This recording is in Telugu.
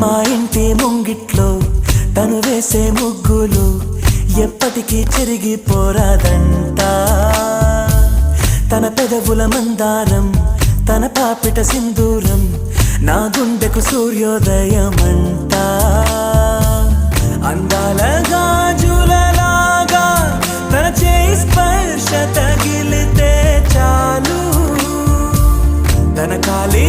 మా ఇంటి ముంగిట్లో తను వేసే ముగ్గులు ఎప్పటికీ చెరిగిపోరాదంట. తన పెదవుల మందారం, తన పాపిట సింధూరం, నా గుండెకు సూర్యోదయమంట. అందాల గాజులలాగా తన చేయి స్పర్శ తగిలితే చాలు, తన కాలి